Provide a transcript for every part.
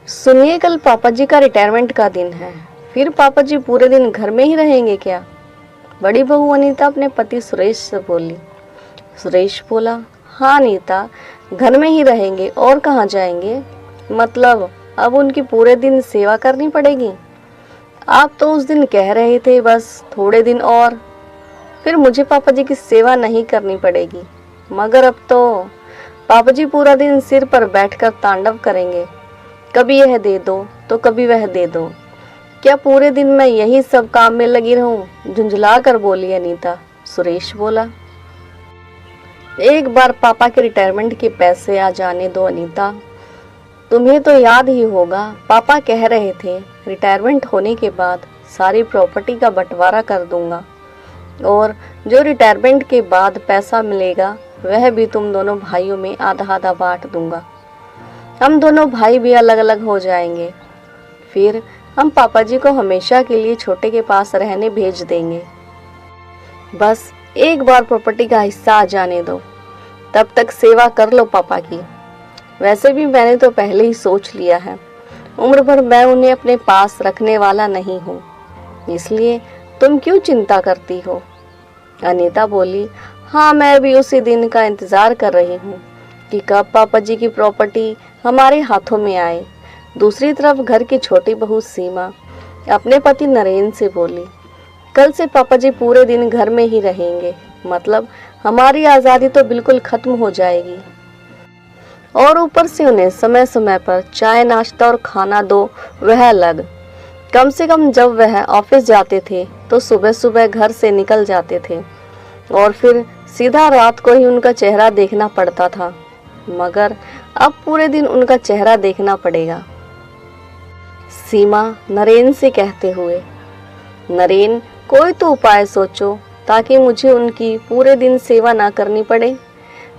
सुनिए, कल पापा जी का रिटायरमेंट का दिन है। फिर पापा जी पूरे दिन घर में ही रहेंगे क्या? बड़ी बहू अनीता अपने पति सुरेश से बोली। सुरेश बोला, हाँ अनीता, घर में ही रहेंगे और कहाँ जाएंगे। मतलब अब उनकी पूरे दिन सेवा करनी पड़ेगी। आप तो उस दिन कह रहे थे बस थोड़े दिन और फिर मुझे पापा जी की सेवा नहीं करनी पड़ेगी, मगर अब तो पापा जी पूरा दिन सिर पर बैठकर तांडव करेंगे। कभी यह दे दो तो कभी वह दे दो। क्या पूरे दिन मैं यही सब काम में लगी रहूं? झुंझला कर बोली अनीता। सुरेश बोला, एक बार पापा के रिटायरमेंट के पैसे आ जाने दो अनीता। तुम्हें तो याद ही होगा, पापा कह रहे थे रिटायरमेंट होने के बाद सारी प्रॉपर्टी का बंटवारा कर दूंगा और जो रिटायरमेंट के बाद पैसा मिलेगा वह भी तुम दोनों भाइयों में आधा आधा बांट दूंगा। हम दोनों भाई भी अलग अलग हो जाएंगे। फिर हम पापा जी को हमेशा के लिए छोटे के पास रहने भेज देंगे। बस एक बार प्रॉपर्टी का हिस्सा आ जाने दो, तब तक सेवा कर लो पापा की। वैसे भी मैंने तो पहले ही सोच लिया है, उम्र भर मैं उन्हें अपने पास रखने वाला नहीं हूँ, इसलिए तुम क्यों चिंता करती हो? अनीता बोली, हाँ मैं भी उसी दिन का इंतजार कर रही हूँ कि कब पापा जी की प्रॉपर्टी हमारे हाथों में आए। दूसरी तरफ घर की छोटी बहू सीमा अपने पति नरेन से बोली, कल से पापा जी पूरे दिन घर में ही रहेंगे, मतलब हमारी आज़ादी तो बिल्कुल खत्म हो जाएगी। और ऊपर से उन्हें समय समय पर चाय नाश्ता और खाना दो, वह अलग। कम से कम जब वह ऑफिस जाते थे तो सुबह सुबह घर से निकल जाते थे और फिर सीधा रात को ही उनका चेहरा देखना पड़ता था, मगर अब पूरे दिन उनका चेहरा देखना पड़ेगा। सीमा नरेन से कहते हुए, नरेन कोई तो उपाय सोचो ताकि मुझे उनकी पूरे दिन सेवा ना करनी पड़े।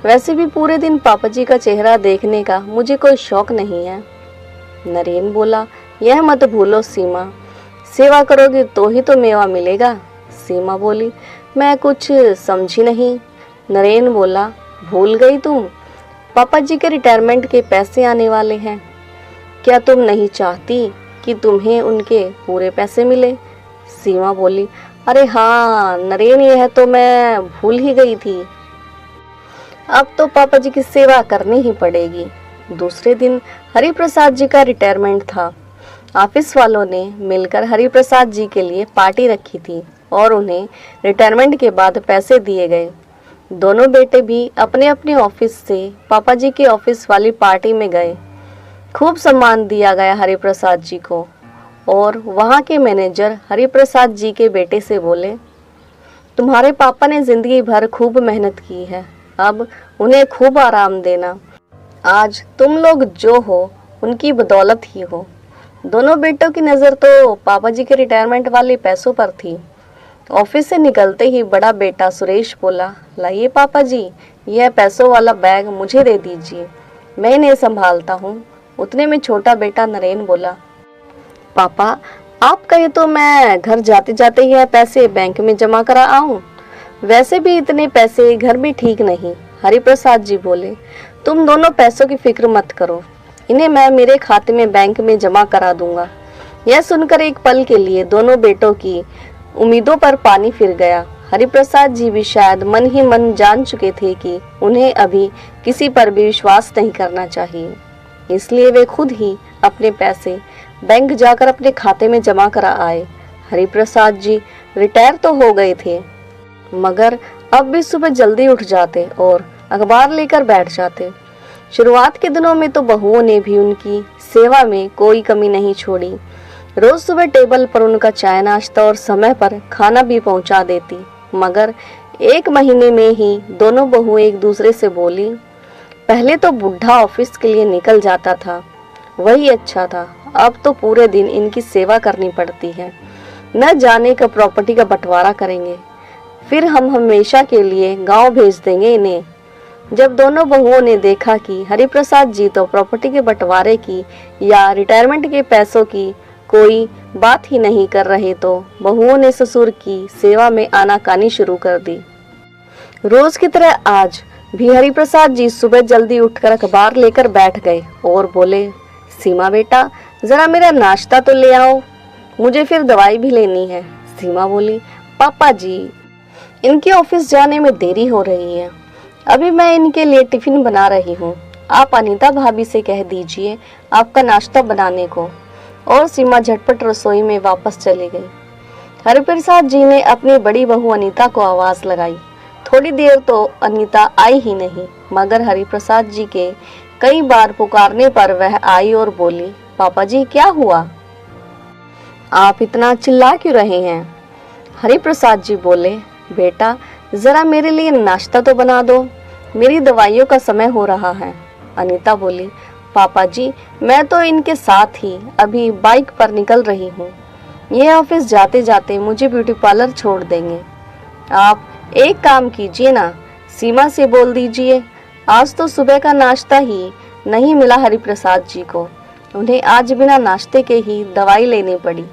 वैसे भी पूरे दिन पापा जी का चेहरा देखने का मुझे कोई शौक नहीं है। नरेन बोला, यह मत भूलो सीमा, सेवा करोगी तो ही तो मेवा मिलेगा। सीमा बोली, मैं कुछ समझी नहीं। नरेन बोला, भूल गई तुम? पापा जी के रिटायरमेंट के पैसे आने वाले हैं। क्या तुम नहीं चाहती कि तुम्हें उनके पूरे पैसे मिले? सीमा बोली, अरे हाँ नरेन, यह तो मैं भूल ही गई थी। अब तो पापा जी की सेवा करनी ही पड़ेगी। दूसरे दिन हरिप्रसाद जी का रिटायरमेंट था। ऑफिस वालों ने मिलकर हरिप्रसाद जी के लिए पार्टी रखी थी और उन्हें रिटायरमेंट के बाद पैसे दिए गए। दोनों बेटे भी अपने अपने ऑफिस से पापा जी के ऑफिस वाली पार्टी में गए। खूब सम्मान दिया गया हरिप्रसाद जी को और वहाँ के मैनेजर हरिप्रसाद जी के बेटे से बोले, तुम्हारे पापा ने जिंदगी भर खूब मेहनत की है, अब उन्हें खूब आराम देना। आज तुम लोग जो हो उनकी बदौलत ही हो। दोनों बेटों की नज़र तो पापा जी के रिटायरमेंट वाले पैसों पर थी। ऑफिस से निकलते ही बड़ा बेटा सुरेश बोला, लाइए पापा जी, यह पैसों वाला बैग मुझे दे दीजिए, मैं इन्हें संभालता हूँ। उतने में छोटा बेटा नरेन बोला, पापा आप कहे तो मैं घर जाते जाते यह पैसे बैंक में जमा करा आऊं। वैसे भी इतने पैसे घर में ठीक नहीं। हरिप्रसाद जी बोले, तुम दोनों पैसों की फिक्र मत करो, इन्हें मैं मेरे खाते में बैंक में जमा करा दूंगा। यह सुनकर एक पल के लिए दोनों बेटों की उम्मीदों पर पानी फिर गया। हरिप्रसाद जी भी शायद मन ही मन जान चुके थे कि उन्हें अभी किसी पर भी विश्वास नहीं करना चाहिए, इसलिए वे खुद ही अपने पैसे बैंक जाकर अपने खाते में जमा करा आए। हरिप्रसाद जी रिटायर तो हो गए थे, मगर अब भी सुबह जल्दी उठ जाते और अखबार लेकर बैठ जाते। शुरुआत के दिनों में तो बहुओं ने भी उनकी सेवा में कोई कमी नहीं छोड़ी। रोज सुबह टेबल पर उनका चाय नाश्ता और समय पर खाना भी पहुंचा देती, मगर एक महीने में ही दोनों बहुएं एक दूसरे से बोली, पहले तो बुढ़ा ऑफिस के लिए निकल जाता था, वही अच्छा था, अब तो पूरे दिन इनकी सेवा करनी पड़ती है। न जाने कब प्रॉपर्टी का बंटवारा करेंगे, फिर हम हमेशा के लिए गांव भेज देंगे इन्हें। जब दोनों बहुओं ने देखा कि हरिप्रसाद जी तो प्रॉपर्टी के बंटवारे की या रिटायरमेंट के पैसों की कोई बात ही नहीं कर रहे, तो बहुओं ने ससुर की सेवा में आनाकानी शुरू कर दी। रोज की तरह आज भी हरिप्रसाद जी सुबह जल्दी उठकर अखबार लेकर बैठ गए और बोले, सीमा बेटा, जरा मेरा नाश्ता तो ले आओ, मुझे फिर दवाई भी लेनी है। सीमा बोली, पापा जी, इनके ऑफिस जाने में देरी हो रही है, अभी मैं इनके लिए टिफिन बना रही हूँ। आप अनीता भाभी से कह दीजिए आपका नाश्ता बनाने को। और सीमा झटपट रसोई में वापस चली गई। हरिप्रसाद जी ने अपनी बड़ी बहू अनीता को आवाज लगाई। थोड़ी देर तो अनीता आई ही नहीं, मगर हरिप्रसाद जी के कई बार पुकारने पर वह आई और बोली, पापा जी क्या हुआ, आप इतना चिल्ला क्यों रहे हैं? हरिप्रसाद जी बोले, बेटा जरा मेरे लिए नाश्ता तो बना दो, मेरी दवाइयों का समय हो रहा है। अनीता बोली, पापा जी मैं तो इनके साथ ही अभी बाइक पर निकल रही हूँ, ये ऑफिस जाते जाते मुझे ब्यूटी पार्लर छोड़ देंगे। आप एक काम कीजिए ना, सीमा से बोल दीजिए, आज तो सुबह का नाश्ता ही नहीं मिला हरिप्रसाद जी को, उन्हें आज बिना नाश्ते के ही दवाई लेनी पड़ी।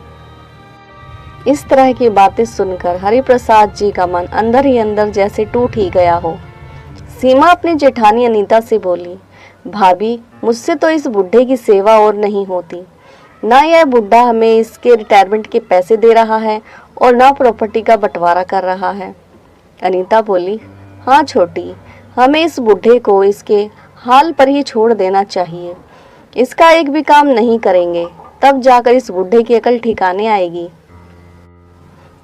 इस तरह की बातें सुनकर हरिप्रसाद जी का मन अंदर ही अंदर जैसे टूट ही गया हो। सीमा अपनी जेठानी अनीता से बोली, भाभी मुझसे तो इस बुढ़े की सेवा और नहीं होती, ना यह बुढ़ा हमें इसके रिटायरमेंट के पैसे दे रहा है और ना प्रॉपर्टी का बंटवारा कर रहा है। अनीता बोली, हाँ छोटी, हमें इस बुढ़े को इसके हाल पर ही छोड़ देना चाहिए, इसका एक भी काम नहीं करेंगे तब जाकर इस बुढ़े की अकल ठिकाने आएगी।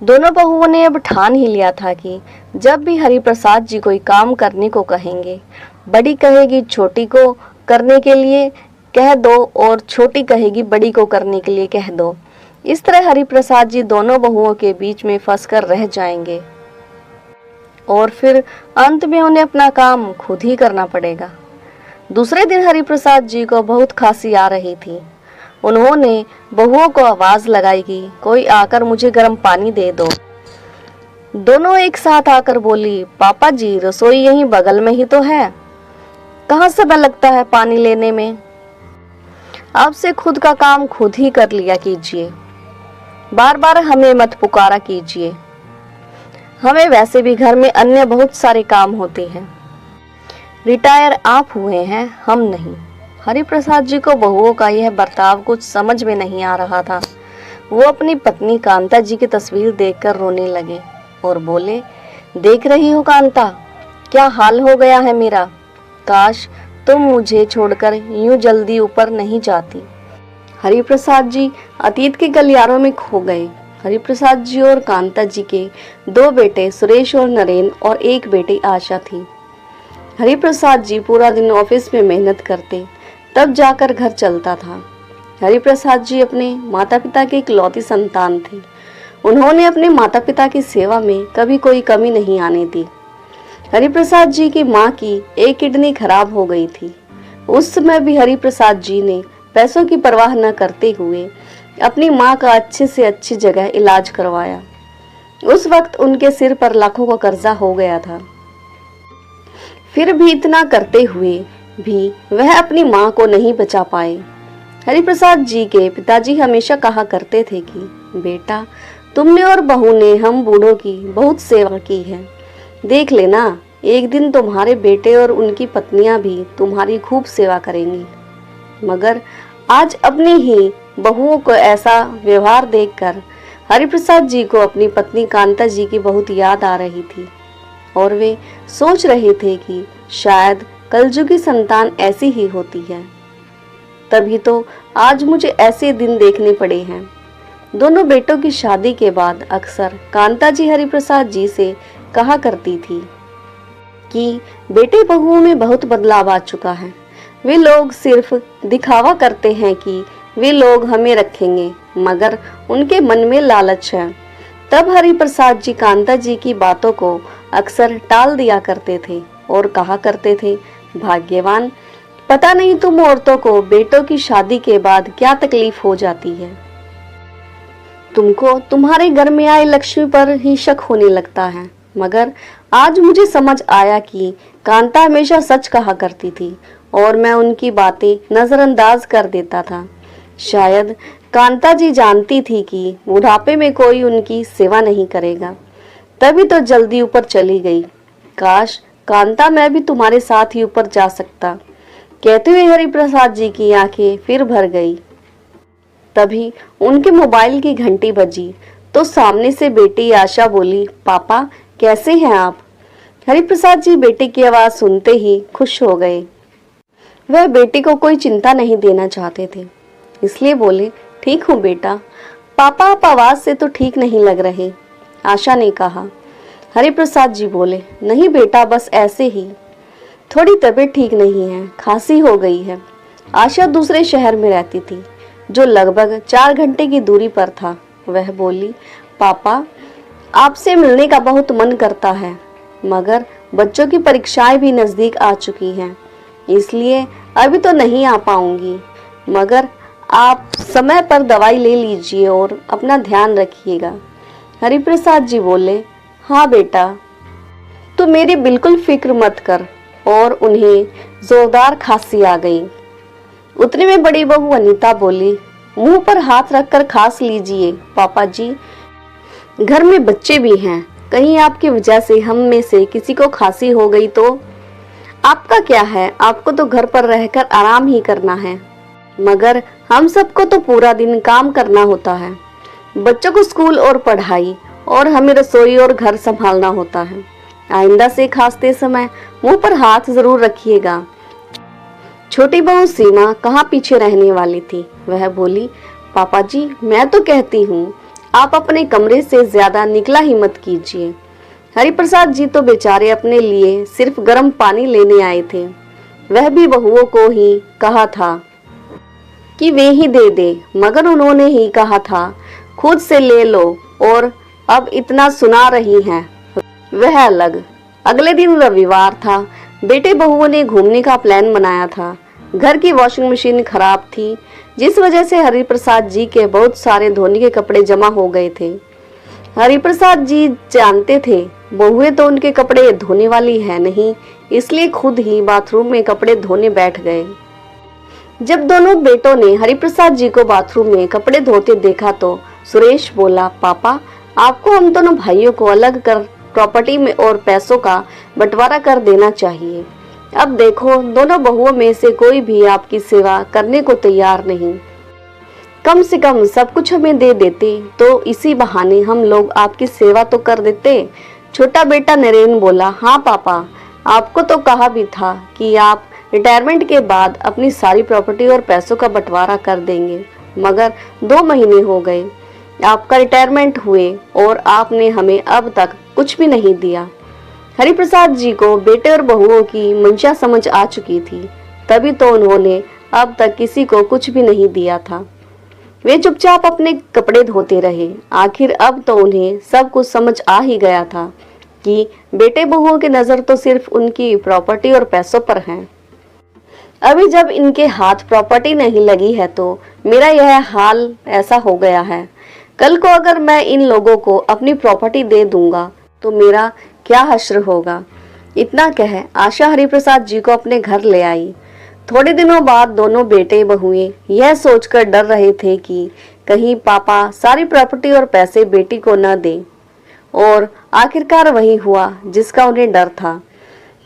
दोनों बहुओं ने अब ठान ही लिया था कि जब भी हरिप्रसाद जी कोई काम करने को कहेंगे, बड़ी कहेगी छोटी को करने के लिए कह दो और छोटी कहेगी बड़ी को करने के लिए कह दो। इस तरह हरिप्रसाद जी दोनों बहुओं के बीच में फंस कर रह जाएंगे और फिर अंत में उन्हें अपना काम खुद ही करना पड़ेगा। दूसरे दिन हरिप्रसाद जी को बहुत खांसी आ रही थी। उन्होंने बहुओं को आवाज लगाई कि कोई आकर मुझे गर्म पानी दे दो। दोनों एक साथ आकर बोली, पापा जी रसोई यहीं बगल में ही तो है, कहाँ समय लगता है पानी लेने में, अब से खुद का काम खुद ही कर लिया कीजिए, बार बार हमें मत पुकारा कीजिए, हमें वैसे भी घर में अन्य बहुत सारे काम होते हैं, रिटायर आप हुए हैं हम नहीं। हरिप्रसाद जी को बहुओं का यह बर्ताव कुछ समझ में नहीं आ रहा था। वो अपनी पत्नी कांता जी की तस्वीर देखकर रोने लगे और बोले, देख रही हो कांता, क्या हाल हो गया है मेरा, काश तुम मुझे छोड़कर यूं जल्दी ऊपर नहीं जाती। हरिप्रसाद जी अतीत के गलियारों में खो गए। हरिप्रसाद जी और कांता जी के दो बेटे सुरेश और नरेन और एक बेटी आशा थी। हरिप्रसाद जी पूरा दिन ऑफिस में मेहनत करते, तब जाकर घर चलता था। हरिप्रसाद जी अपने माता पिता के इकलौती संतान थे। उन्होंने अपने माता पिता की सेवा में कभी कोई कमी नहीं आने दी। हरिप्रसाद जी की माँ की एक किडनी खराब हो गई थी। उस समय भी हरिप्रसाद जी ने पैसों की परवाह न करते हुए अपनी माँ का अच्छे से अच्छी जगह इलाज करवाया। उस वक्त उनके सिर पर लाखों का कर्जा हो गया था। फिर भी इतना करते हुए भी वह अपनी माँ को नहीं बचा पाए। हरिप्रसाद जी के पिताजी हमेशा कहा करते थे कि बेटा, तुमने और बहू ने हम बूढ़ों की बहुत सेवा की है, देख लेना एक दिन तुम्हारे बेटे और उनकी पत्नियां भी तुम्हारी खूब सेवा करेंगी। मगर आज अपनी ही बहुओं को ऐसा व्यवहार देखकर हरिप्रसाद जी को अपनी पत्नी कांता जी की बहुत याद आ रही थी और वे सोच रहे थे कि शायद कलजुगी संतान ऐसी ही होती है, तभी तो आज मुझे ऐसे दिन देखने पड़े हैं। दोनों बेटों की शादी के बाद अक्सर कांता जी हरिप्रसाद जी से कहा करती थी कि बेटे बहुओं में बहुत बदलाव आ चुका है, वे लोग सिर्फ दिखावा करते हैं कि वे लोग हमें रखेंगे, मगर उनके मन में लालच है। तब हरिप्रसाद जी कांता जी की बातों को अक्सर टाल दिया करते थे और कहा करते थे, भाग्यवान, पता नहीं तुम औरतों को बेटों की शादी के बाद क्या तकलीफ हो जाती है, तुमको तुम्हारे घर में आए लक्ष्मी पर ही शक होने लगता है। मगर आज मुझे समझ आया कि कांता हमेशा सच कहा करती थी और मैं उनकी बातें नजरअंदाज कर देता था। शायद कांता जी जानती थी कि बुढ़ापे में कोई उनकी सेवा नहीं करेगा, तभी तो जल्दी ऊपर चली गई। काश कांता, मैं भी तुम्हारे साथ ही ऊपर जा सकता, कहते हुए हरिप्रसाद जी की आंखें फिर भर गई। तभी उनके मोबाइल की घंटी बजी तो सामने से बेटी आशा बोली, पापा कैसे हैं आप? हरिप्रसाद जी बेटे की आवाज सुनते ही खुश हो गए। वह बेटी को कोई चिंता नहीं देना चाहते थे, इसलिए बोले, ठीक हूँ बेटा। पापा आप आवाज से तो ठीक नहीं लग रहे, आशा ने कहा। हरिप्रसाद जी बोले, नहीं बेटा बस ऐसे ही, थोड़ी तबीयत ठीक नहीं है, खांसी हो गई है। आशा दूसरे शहर में रहती थी जो लगभग 4 घंटे की दूरी पर था। वह बोली, पापा आपसे मिलने का बहुत मन करता है, मगर बच्चों की परीक्षाएं भी नजदीक आ चुकी हैं, इसलिए अभी तो नहीं आ पाऊंगी, मगर आप समय पर दवाई ले लीजिए और अपना ध्यान रखिएगा। हरिप्रसाद जी बोले, हाँ बेटा तू मेरी बिल्कुल फिक्र मत कर। और उन्हें जोरदार खांसी आ गई। उतने में बड़ी बहू अनीता बोली, मुंह पर हाथ रखकर खांस लीजिए पापा जी, घर में बच्चे भी हैं, कहीं आपकी वजह से हम में से किसी को खांसी हो गई तो? आपका क्या है, आपको तो घर पर रहकर आराम ही करना है, मगर हम सबको तो पूरा दिन काम करना होता है, बच्चों को स्कूल और पढ़ाई, और हमें रसोई और घर संभालना होता है। आइंदा से खांसते समय मुंह पर हाथ जरूर रखिएगा। छोटी बहू सीमा कहाँ पीछे रहने वाली थी, वह बोली, पापा जी मैं तो कहती हूँ आप अपने कमरे से ज्यादा निकला ही मत कीजिए। हरिप्रसाद जी तो बेचारे अपने लिए सिर्फ गर्म पानी लेने आए थे, वह भी बहुओं को ही कहा था कि वे ही दे दे, मगर उन्होंने ही कहा था खुद से ले लो, और अब इतना सुना रही हैं। वह अलग। अगले दिन रविवार था। बेटे बहुओं ने घूमने का प्लान बनाया था। घर की वॉशिंग मशीन खराब थी, जिस वजह से हरिप्रसाद जी के बहुत सारे धोने के कपड़े जमा हो गए थे। हरिप्रसाद जी जानते थे बहुएं तो उनके कपड़े धोने वाली है नहीं, इसलिए खुद ही बाथरूम में कपड़े धोने बैठ गए। जब दोनों बेटों ने हरिप्रसाद जी को बाथरूम में कपड़े धोते देखा तो सुरेश बोला, पापा आपको हम दोनों भाइयों को अलग कर प्रॉपर्टी में और पैसों का बंटवारा कर देना चाहिए। अब देखो दोनों बहुओं में से कोई भी आपकी सेवा करने को तैयार नहीं, कम से कम सब कुछ हमें दे देते तो इसी बहाने हम लोग आपकी सेवा तो कर देते। छोटा बेटा नरेन बोला, हाँ पापा आपको तो कहा भी था कि आप रिटायरमेंट के बाद अपनी सारी प्रॉपर्टी और पैसों का बंटवारा कर देंगे, मगर 2 महीने हो गए आपका रिटायरमेंट हुए और आपने हमें अब तक कुछ भी नहीं दिया। हरिप्रसाद जी को बेटे और बहुओं की मंशा समझ आ चुकी थी, तभी तो उन्होंने अब तक किसी को कुछ भी नहीं दिया था। वे चुपचाप अपने कपड़े धोते रहे। आखिर अब तो उन्हें सब कुछ समझ आ ही गया था कि बेटे बहुओं की नजर तो सिर्फ उनकी प्रॉपर्टी और पैसों पर है। अभी जब इनके हाथ प्रॉपर्टी नहीं लगी है तो मेरा यह हाल ऐसा हो गया है। कल को अगर मैं इन लोगों को अपनी प्रॉपर्टी दे दूंगा तो मेरा क्या हश्र होगा। इतना कह आशा हरिप्रसाद जी को अपने घर ले आई। थोड़े दिनों बाद दोनों बेटे बहुएं यह सोचकर डर रहे थे कि कहीं पापा सारी प्रॉपर्टी और पैसे बेटी को न दे, और आखिरकार वही हुआ जिसका उन्हें डर था।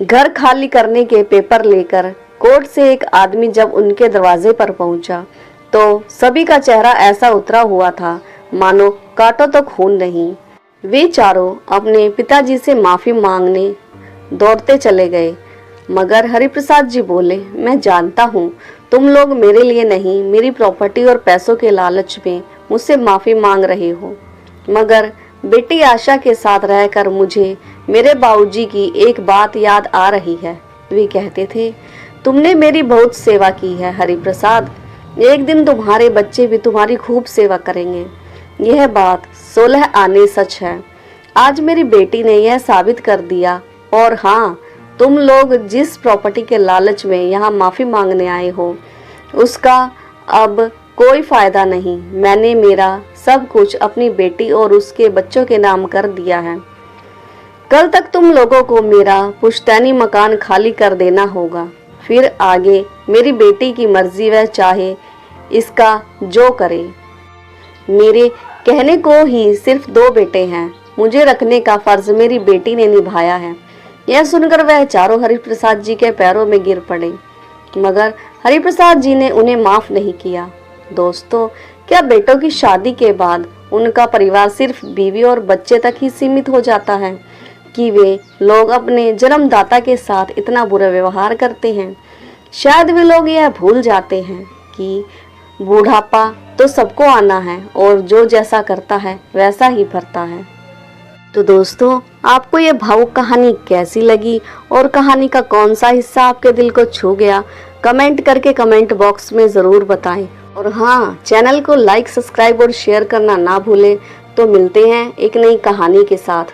घर खाली करने के पेपर लेकर कोर्ट से एक आदमी जब उनके दरवाजे पर पहुंचा तो सभी का चेहरा ऐसा उतरा हुआ था मानो काटो तो खून नहीं। वे चारों अपने पिताजी से माफी मांगने दौड़ते चले गए, मगर हरिप्रसाद जी बोले, मैं जानता हूँ तुम लोग मेरे लिए नहीं मेरी प्रॉपर्टी और पैसों के लालच में मुझसे माफी मांग रहे हो, मगर बेटी आशा के साथ रहकर मुझे मेरे बाबूजी की एक बात याद आ रही है। वे कहते थे, तुमने मेरी बहुत सेवा की है हरिप्रसाद, एक दिन तुम्हारे बच्चे भी तुम्हारी खूब सेवा करेंगे। यह बात 16 आने सच है। आज मेरी बेटी ने यह साबित कर दिया। और हाँ, तुम लोग जिस प्रॉपर्टी के लालच में यहाँ माफी मांगने आए हो उसका अब कोई फायदा नहीं। मैंने मेरा सब कुछ अपनी बेटी और उसके बच्चों के नाम कर दिया है। कल तक तुम लोगों को मेरा पुश्तैनी मकान खाली कर देना होगा, फिर आगे मेरी बेटी की मर्जी, वह चाहे इसका जो करे। मेरे कहने को ही सिर्फ 2 बेटे हैं, मुझे रखने का फर्ज मेरी बेटी ने निभाया है। यह सुनकर वह चारों हरिप्रसाद जी के पैरों में गिर पड़े। मगर हरिप्रसाद जी ने उन्हें माफ नहीं किया। दोस्तों, क्या बेटों की शादी के बाद उनका परिवार सिर्फ बीवी और बच्चे तक ही सीमित हो जाता है कि वे लोग अपने जन्मदाता के साथ इतना बुरा व्यवहार करते हैं? शायद वे लोग यह भूल जाते हैं कि बूढ़ापा तो सबको आना है और जो जैसा करता है वैसा ही भरता है। तो दोस्तों, आपको ये भावुक कहानी कैसी लगी और कहानी का कौन सा हिस्सा आपके दिल को छू गया, कमेंट करके कमेंट बॉक्स में ज़रूर बताएं। और हाँ, चैनल को लाइक, सब्सक्राइब और शेयर करना ना भूलें। तो मिलते हैं एक नई कहानी के साथ।